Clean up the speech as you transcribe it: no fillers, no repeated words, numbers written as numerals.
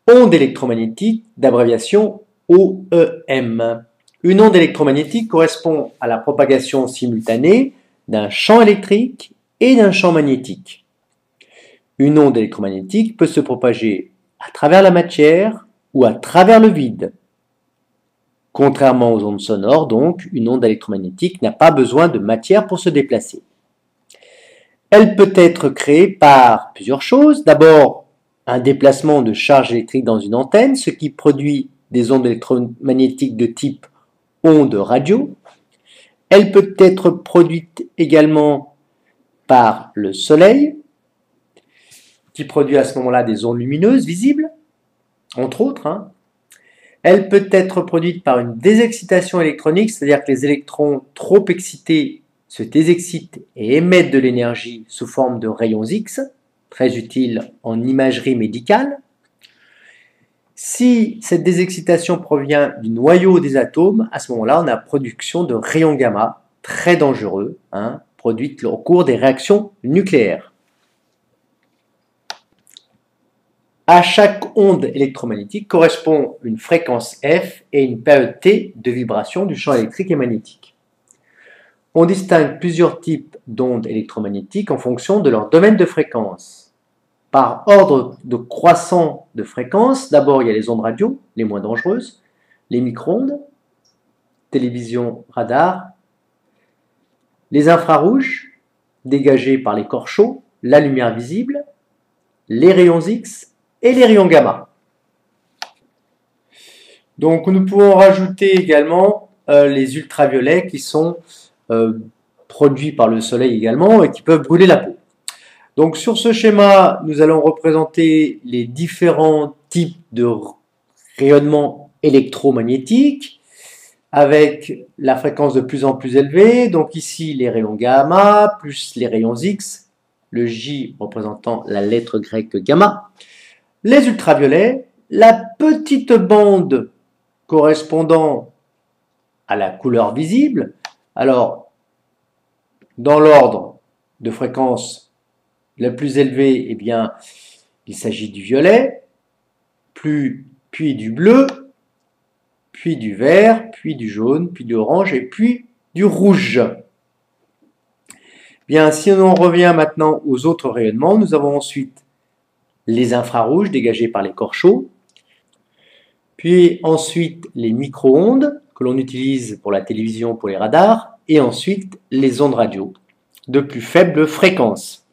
onde électromagnétique, d'abréviation OEM. Une onde électromagnétique correspond à la propagation simultanée d'un champ électrique et d'un champ magnétique. Une onde électromagnétique peut se propager à travers la matière ou à travers le vide. Contrairement aux ondes sonores, donc, une onde électromagnétique n'a pas besoin de matière pour se déplacer. Elle peut être créée par plusieurs choses. D'abord, un déplacement de charge électrique dans une antenne, ce qui produit des ondes électromagnétiques de type onde radio. Elle peut être produite également par le soleil, qui produit à ce moment-là des ondes lumineuses visibles, entre autres. Elle peut être produite par une désexcitation électronique, c'est-à-dire que les électrons trop excités se désexcitent et émettent de l'énergie sous forme de rayons X, très utiles en imagerie médicale. Si cette désexcitation provient du noyau des atomes, à ce moment-là, on a production de rayons gamma, très dangereux, produites au cours des réactions nucléaires. À chaque onde électromagnétique correspond une fréquence f et une période t de vibration du champ électrique et magnétique. On distingue plusieurs types d'ondes électromagnétiques en fonction de leur domaine de fréquence. Par ordre de croissant de fréquence, d'abord il y a les ondes radio, les moins dangereuses, les micro-ondes, télévision, radar, les infrarouges, dégagés par les corps chauds, la lumière visible, les rayons X et les rayons gamma. Donc nous pouvons rajouter également les ultraviolets qui sont produits par le soleil également et qui peuvent brûler la peau. Donc sur ce schéma, nous allons représenter les différents types de rayonnement électromagnétique avec la fréquence de plus en plus élevée. Donc ici les rayons gamma plus les rayons X, le J représentant la lettre grecque gamma. Les ultraviolets, la petite bande correspondant à la couleur visible. Alors, dans l'ordre de fréquence la plus élevée, eh bien, il s'agit du violet, puis du bleu, puis du vert, puis du jaune, puis du orange et puis du rouge. Bien, si on revient maintenant aux autres rayonnements, nous avons ensuite les infrarouges dégagés par les corps chauds, puis ensuite les micro-ondes que l'on utilise pour la télévision, pour les radars, et ensuite les ondes radio de plus faible fréquence.